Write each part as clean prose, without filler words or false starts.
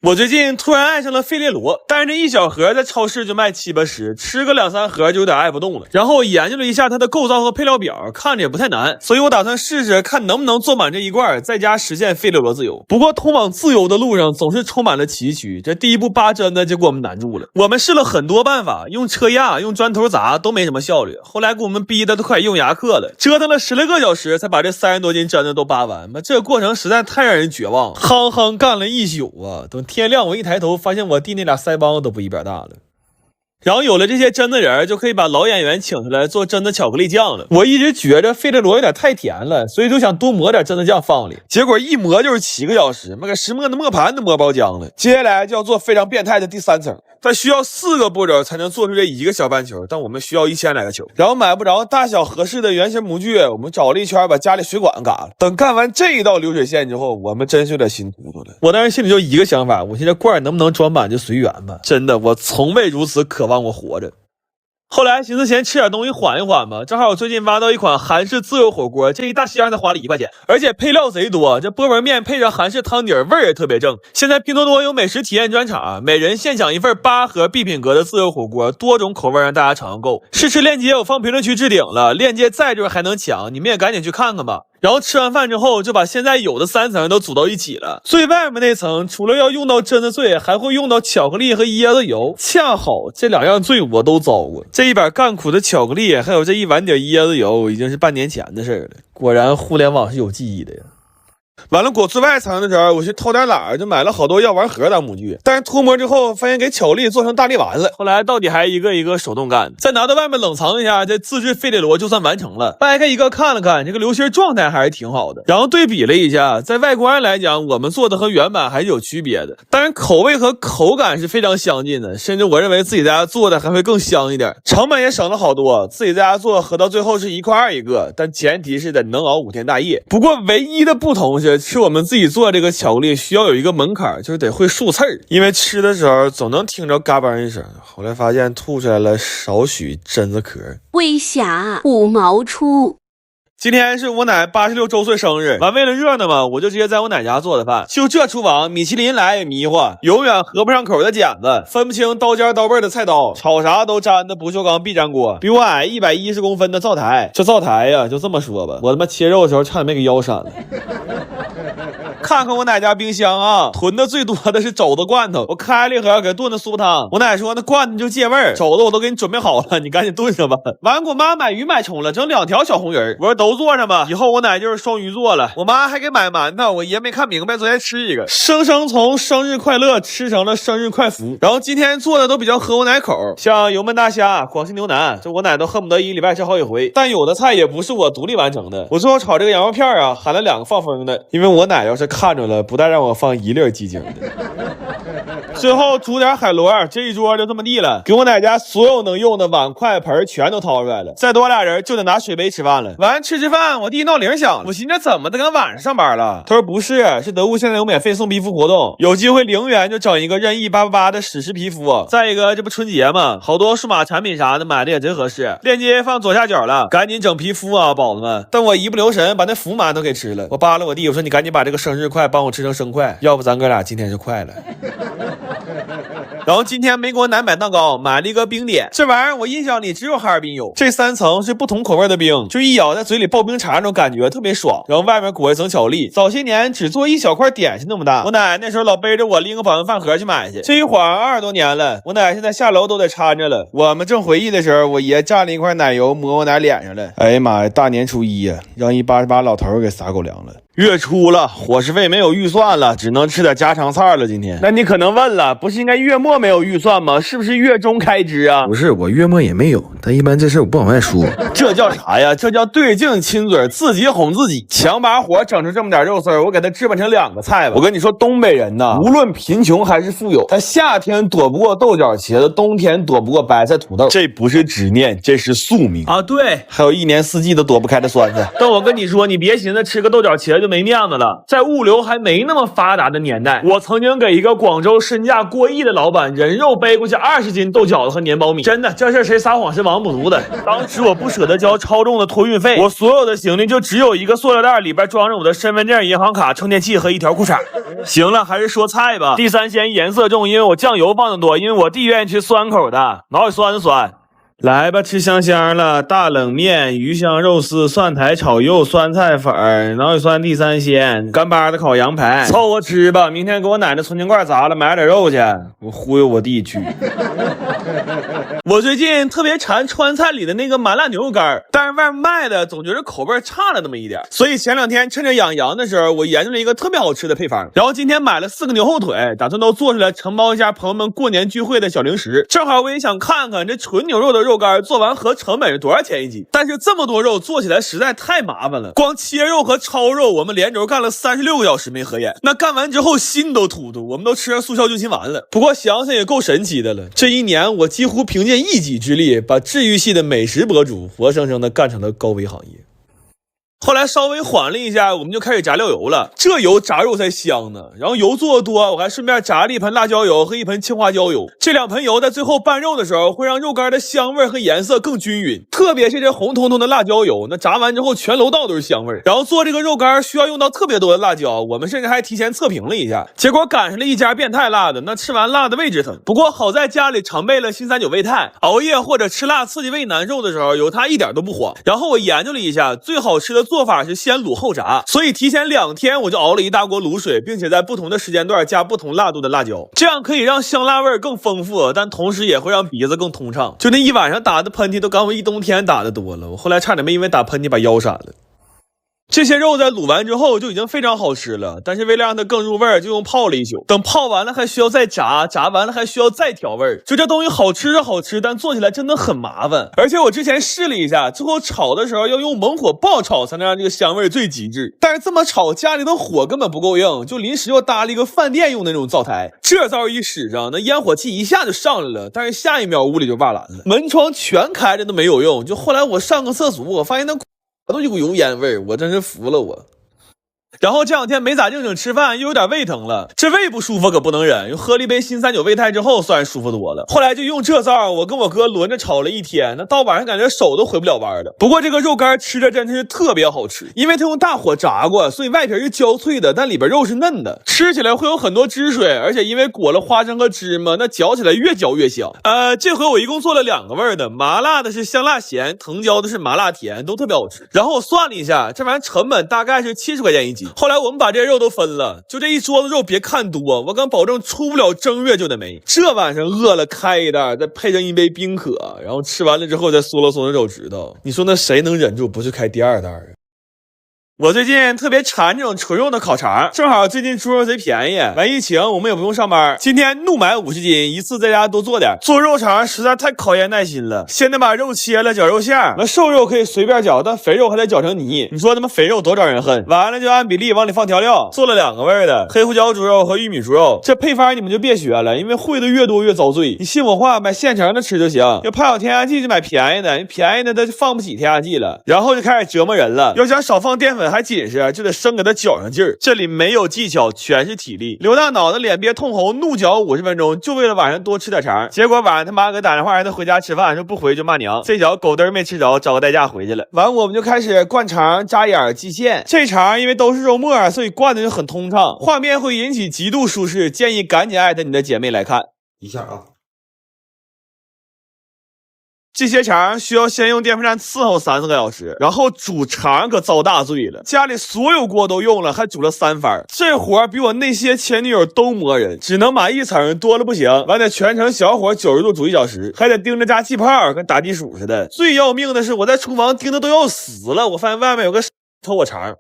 我最近突然爱上了费列罗，但是这一小盒在超市就卖7、8十，吃个2、3盒就有点爱不动了。然后我研究了一下它的构造和配料表，看着也不太难，所以我打算试试看能不能做满这一罐，在家实现费列罗自由。不过通往自由的路上总是充满了崎岖，这第一步扒针呢就给我们难住了。我们试了很多办法，用车压、用砖头砸都没什么效率，后来给我们逼的都快用牙刻了，折腾了10来个小时才把这30多斤针子都扒完。这个过程实在太让人绝望了，夯干了一宿啊！等天亮我一抬头发现我弟那俩腮帮子都不一边大了。然后有了这些真的人，就可以把老演员请出来做真的巧克力酱了。我一直觉着费列罗有点太甜了，所以就想多抹点真的酱放里，结果一磨就是7个小时，给石磨的磨盘都磨包浆了。接下来就要做非常变态的第3层，它需要4个步骤才能做出这1个小半球，但我们需要1000来个球。然后买不着大小合适的圆形模具，我们找了一圈把家里水管嘎了。等干完这一道流水线之后，我们真是有点心突突了。我当时心里就一个想法，我现在罐能不能装满就随缘吧。真的，我从未如此渴望我活着。后来寻思先吃点东西缓一缓吧，正好我最近挖到一款韩式自由火锅，这一大箱才花了1块钱，而且配料贼多，这波纹面配上韩式汤底，味儿也特别正。现在拼多多有美食体验专场，每人现抢1份8盒必品阁的自由火锅，多种口味让大家尝购。试吃链接我放评论区置顶了，链接在这还能抢，你们也赶紧去看看吧。然后吃完饭之后，就把现在有的3层都组到一起了。最外面那层除了要用到榛子碎，还会用到巧克力和椰子油，恰好这2样罪我都遭过。这一把干苦的巧克力，还有这1碗底椰子油，已经是半年前的事了。果然互联网是有记忆的呀。完了裹最外层的时候，我去偷点懒，就买了好多药丸盒当模具，但是脱模之后发现给巧克力做成大力丸了，后来到底还一个一个手动干，再拿到外面冷藏一下，这自制费列罗就算完成了。掰开一个看了看，这个流心状态还是挺好的，然后对比了一下，在外观来讲我们做的和原版还是有区别的，当然口味和口感是非常相近的，甚至我认为自己在家做的还会更香一点，成本也省了好多，自己在家做合到最后是1块2一个，但前提是得能熬5天大夜。不过唯一的不同是吃我们自己做这个巧克力需要有一个门槛，就是得会漱刺儿，因为吃的时候总能听着嘎嘣一声，后来发现吐出来了少许榛子壳。微霞5毛出。今天是我奶86周岁生日，完为了热闹嘛，我就直接在我奶家做的饭。就这厨房，米其林来也迷糊，永远合不上口的剪子，分不清刀尖刀背的菜刀，炒啥都粘的不锈钢壁粘锅，比我矮110公分的灶台。这灶台呀，就这么说吧，我他妈切肉的时候差点没给腰闪了。看看我奶家冰箱啊，囤的最多的是肘子罐头，我开了一盒给炖的酥汤。我奶说那罐头就借味儿，肘子我都给你准备好了，你赶紧炖上吧。完给我妈买鱼买冲了，整2条小红人，我说都做上吧，以后我奶就是双鱼座了。我妈还给买馒头，我爷没看明白，昨天吃一个，生从生日快乐吃成了生日快福。然后今天做的都比较合我奶口，像油焖大虾、广西牛腩，这我奶都恨不得1个礼拜吃好几回。但有的菜也不是我独立完成的，我最后炒这个羊肉片啊，喊了2个放风的，因为我奶要是看着了，不但让我放1粒鸡精的。最后煮点海螺，这一桌就这么地了，给我奶家所有能用的碗筷盆全都掏出来了，再多俩人就得拿水杯吃饭了。完吃饭，我弟闹铃响了，我寻思怎么的跟晚上上班了？他说不是，是德物现在有免费送皮肤活动，有机会0元就整一个任意888的史诗皮肤。再一个这不春节嘛，好多数码产品啥的买的也真合适，链接放左下角了，赶紧整皮肤啊宝子们。但我一不留神把那福馒头给吃了，我扒拉我弟，我说你赶紧把这个生日快帮我吃成生快，要不咱哥俩今天是快了。然后今天没给我奶买蛋糕，买了一个冰点，这玩意儿我印象里只有哈尔滨有。这3层是不同口味的冰，就一咬在嘴里爆冰碴那种感觉特别爽，然后外面裹一层巧克力。早些年只做一小块点心那么大，我奶那时候老背着我拎个保温饭盒去买去，这一晃20多年了，我奶现在下楼都得搀着了。我们正回忆的时候，我爷蘸了一块奶油抹我奶脸上了，哎呀妈呀，大年初一呀，让一88老头给撒狗粮了。月初了，伙食费没有预算了，只能吃点家常菜了。今天，那你可能问了，不是应该月末没有预算吗？是不是月中开支啊？不是，我月末也没有，但一般这事我不往外说。这叫啥呀？这叫对镜亲嘴，自己哄自己，强把火整出这么点肉丝儿，我给他置办成2个菜吧。我跟你说，东北人呐，无论贫穷还是富有，他夏天躲不过豆角茄子，冬天躲不过白菜土豆，这不是执念，这是宿命啊！对，还有1年4季都躲不开的酸菜。但我跟你说，你别寻思吃个豆角茄子就没面子了。在物流还没那么发达的年代，我曾经给一个广州身价过亿的老板人肉背过去20斤豆饺子和年苞米，真的，这事谁撒谎是王不足的。当时我不舍得交超重的托运费，我所有的行李就只有一个塑料袋，里边装着我的身份证、银行卡、充电器和一条裤衩。行了，还是说菜吧。地三鲜颜色重，因为我酱油放的多，因为我弟愿意吃酸口的，脑里酸酸。来吧，吃香香了，大冷面、鱼香肉丝、蒜苔炒肉、酸菜粉、脑血酸地三鲜、干巴的烤羊排，凑合吃吧。明天给我奶奶存钱罐砸了，买点肉去，我忽悠我弟去。我最近特别馋川菜里的那个麻辣牛肉干，但是外面卖的总觉得口味差了那么一点，所以前2天趁着养羊的时候，我研究了一个特别好吃的配方，然后今天买了4个牛后腿，打算都做出来承包一下朋友们过年聚会的小零食。正好我也想看看这纯牛肉的肉干做完合成本是多少钱一斤，但是这么多肉做起来实在太麻烦了，光切肉和焯肉我们连轴干了36个小时没合眼，那干完之后心都突突，我们都吃上速效救心丸了。不过想想也够神奇的了，这一年我几乎凭借一己之力把治愈系的美食博主活生生的干成了高危行业。后来稍微缓了一下，我们就开始炸料油了，这油炸肉才香呢。然后油做的多，我还顺便炸了一盆辣椒油和一盆青花椒油，这2盆油在最后拌肉的时候会让肉干的香味和颜色更均匀，特别是这红彤彤的辣椒油，那炸完之后全楼道都是香味。然后做这个肉干需要用到特别多的辣椒，我们甚至还提前测评了一下，结果赶上了一家变态辣的，那吃完辣的胃直疼。不过好在家里常备了新39胃泰，熬夜或者吃辣刺激胃难受的时候有它一点都不慌。然后我研究了一下，最好吃的做法是先卤后炸，所以提前2天我就熬了一大锅卤水，并且在不同的时间段加不同辣度的辣椒，这样可以让香辣味更丰富，但同时也会让鼻子更通畅。就那一晚上打的喷嚏都刚我一冬天打的多了，我后来差点没因为打喷嚏把腰闪了。这些肉在卤完之后就已经非常好吃了，但是为了让它更入味，就用泡了一宿。等泡完了还需要再炸，炸完了还需要再调味。就这东西好吃是好吃，但做起来真的很麻烦。而且我之前试了一下，最后炒的时候要用猛火爆炒才能让这个香味最极致。但是这么炒家里的火根本不够硬，就临时又搭了一个饭店用的那种灶台。这灶一使上，那烟火气一下就上来了，但是下一秒屋里就瓦蓝了，门窗全开着都没有用。就后来我上个厕所，我发现那都一股油烟味，我真是服了我。然后这2天没咋正经吃饭，又有点胃疼了，这胃不舒服可不能忍，又喝了一杯新39胃泰之后算舒服多了。后来就用这灶，我跟我哥轮着炒了一天，那到晚上感觉手都回不了弯的。不过这个肉干吃着真的是特别好吃，因为它用大火炸过，所以外皮是焦脆的，但里边肉是嫩的，吃起来会有很多汁水，而且因为裹了花生和芝麻，那嚼起来越嚼越香。这回我一共做了2个味的，麻辣的是香辣咸，藤椒的是麻辣甜，都特别好吃。然后我算了一下，这玩意成本大概是70块钱一斤。后来我们把这些肉都分了，就这一桌子肉别看多，我敢保证出不了正月就得没。这晚上饿了开一袋，再配上一杯冰可，然后吃完了之后再嗦了嗦那手指头，你说那谁能忍住不去开第2袋啊？我最近特别馋这种纯肉的烤肠，正好最近猪肉贼便宜，完疫情我们也不用上班，今天怒买50斤，一次在家多做点。做肉肠实在太考验耐心了，先得把肉切了，绞肉馅，那瘦肉可以随便绞，但肥肉还得绞成泥。你说他妈肥肉多招人恨。完了就按比例往里放调料，做了2个味的，黑胡椒猪肉和玉米猪肉。这配方你们就别学了，因为会的越多越遭罪。你信我话，买现成的吃就行。要怕有添加剂就买便宜的，便宜的它就放不起添加剂了。然后就开始折磨人了，要想少放淀粉还紧实，就得生给它搅上劲儿。这里没有技巧，全是体力。刘大脑的脸憋通红，怒嚼50分钟，就为了晚上多吃点肠。结果晚上他妈给打电话让他回家吃饭，说不回就骂娘。这小狗嘚没吃着，找个代驾回去了。完我们就开始灌肠、扎眼、系线。这肠因为都是肉末，所以灌的就很通畅，画面会引起极度舒适，建议赶紧艾特你的姐妹来看一下啊。这些肠需要先用电风扇伺候3-4个小时，然后煮肠可遭大罪了，家里所有锅都用了，还煮了3番，这活比我那些前女友都磨人，只能码1层，多了不行，完得全程小火90度煮1小时，还得盯着加气泡，跟打地鼠似的。最要命的是我在厨房盯的都要死了，我发现外面有个偷我肠。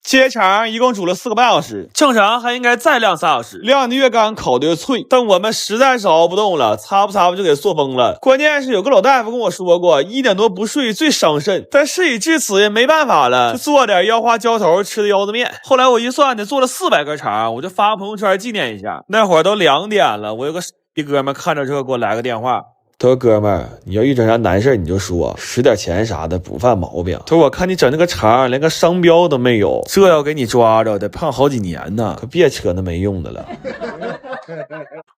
切肠一共煮了4个半小时，正常还应该再晾3小时，晾的越干烤的越脆，但我们实在是熬不动了，擦不就给塑封了。关键是有个老大夫跟我说过，1点多不睡最伤肾，但事已至此也没办法了，就做点腰花浇头吃的腰子面。后来我一算得做了400根肠，我就发朋友圈纪念一下。那会儿都2点了，我有个哥们看着这给我来个电话，他说哥们儿，你要遇整啥难事你就说，使点钱啥的不犯毛病。他说我看你整那个肠连个商标都没有，这要给你抓着得胖好几年呢，可别扯那没用的了。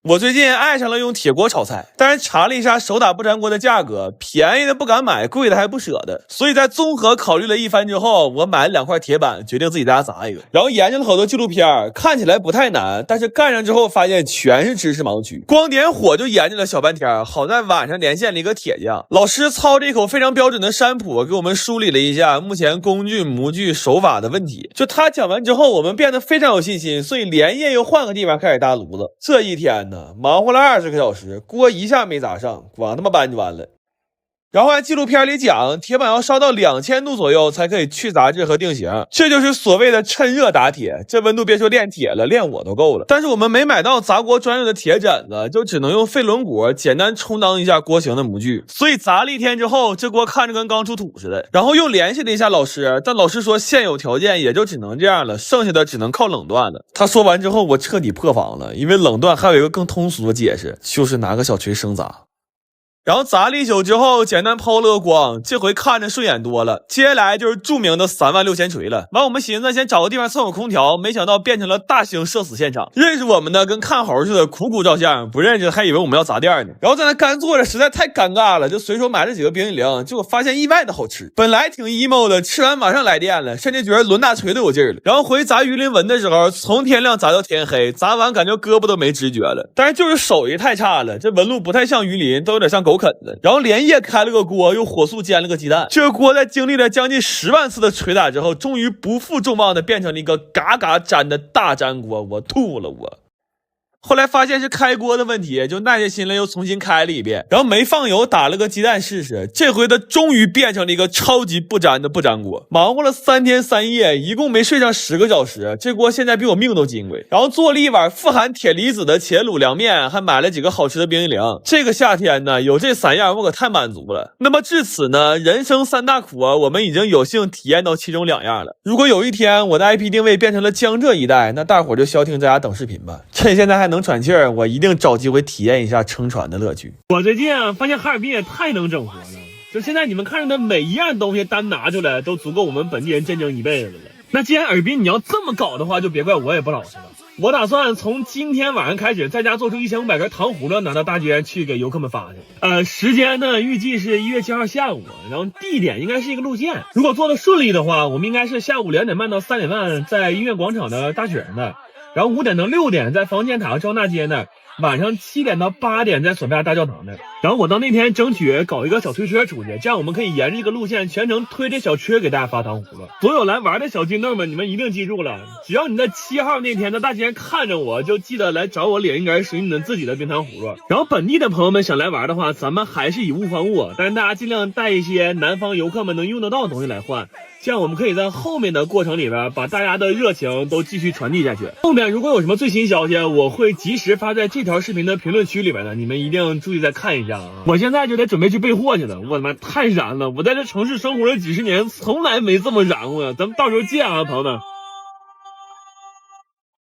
我最近爱上了用铁锅炒菜，但是查了一下手打不粘锅的价格，便宜的不敢买，贵的还不舍得，所以在综合考虑了一番之后，我买了2块铁板，决定自己在家砸一个。然后研究了好多纪录片，看起来不太难，但是干上之后发现全是知识盲区，光点火就研究了小半天，好在晚上连线了一个铁匠，老师操着一口非常标准的山普给我们梳理了一下目前工具、模具、手法的问题。就他讲完之后，我们变得非常有信心，所以连夜又换个地方开始搭炉子。这一天呢，忙活了20个小时，锅一下没砸上，光他妈搬就完了。然后按纪录片里讲，铁板要烧到2000度左右才可以去杂质和定型，这就是所谓的趁热打铁。这温度别说炼铁了，炼我都够了。但是我们没买到砸锅专用的铁枕子，就只能用废轮毂简单充当一下锅型的模具。所以砸了一天之后，这锅看着跟刚出土似的。然后又联系了一下老师，但老师说现有条件也就只能这样了，剩下的只能靠冷锻了。他说完之后，我彻底破防了，因为冷锻还有一个更通俗的解释，就是拿个小锤生砸。然后砸了一宿之后，简单抛了个光，这回看着顺眼多了。接下来就是著名的36000锤了。完，我们寻思先找个地方蹭会空调，没想到变成了大型社死现场。认识我们的跟看猴似的，苦苦照相；不认识还以为我们要砸店呢。然后在那干坐着，实在太尴尬了，就随手买了几个冰激凌，结果发现意外的好吃。本来挺 emo 的，吃完马上来电了，甚至觉得抡大锤都有劲儿了。然后回砸鱼鳞纹的时候，从天亮砸到天黑，砸完感觉胳膊都没知觉了，但是就是手艺太差了，这纹路不太像鱼鳞，都有点像狗啃的。然后连夜开了个锅，又火速煎了个鸡蛋。这个锅在经历了将近10万次的捶打之后，终于不负众望的变成了一个嘎嘎粘的大粘锅，我吐了我。后来发现是开锅的问题，就耐下心来又重新开了一遍，然后没放油，打了个鸡蛋试试。这回它终于变成了一个超级不粘的不粘锅。忙活了3天3夜，一共没睡上10个小时，这锅现在比我命都金贵。然后做了一碗富含铁离子的茄卤凉面，还买了几个好吃的冰激凌。这个夏天呢，有这3样我可太满足了。那么至此呢，人生3大苦我们已经有幸体验到其中2样了。如果有一天我的 IP 定位变成了江浙一带，那大伙就消停在家等视频吧。趁现在还能喘气儿，我一定找机会体验一下撑船的乐趣。我最近发现哈尔滨也太能整活了，就现在你们看着的每一样东西单拿出来都足够我们本地人震惊一辈子了。那既然尔滨你要这么搞的话，就别怪我也不老实了。我打算从今天晚上开始，在家做出1500根糖葫芦，拿到大街上去给游客们发去。时间呢，预计是1月7号下午，然后地点应该是一个路线。如果做的顺利的话，我们应该是下午2点半到3点半在音乐广场的大雪那儿，然后5点到6点在房建塔和张大街那儿，晚上7点到8点在索菲亚大教堂那儿。然后我到那天争取搞一个小推车出去，这样我们可以沿着这个路线全程推着小车给大家发糖葫芦。所有来玩的小金豆们，你们一定记住了，只要你在7号那天在大街上看着我，就记得来找我领一根属于你们自己的冰糖葫芦。然后本地的朋友们想来玩的话，咱们还是以物换物，但是大家尽量带一些南方游客们能用得到的东西来换，这样我们可以在后面的过程里边把大家的热情都继续传递下去。后面如果有什么最新消息，我会及时发在这条视频的评论区里边的，你们一定注意再看一下啊！我现在就得准备去备货去了，我他妈太燃了！我在这城市生活了几10年，从来没这么燃过呀！咱们到时候见啊，朋友们。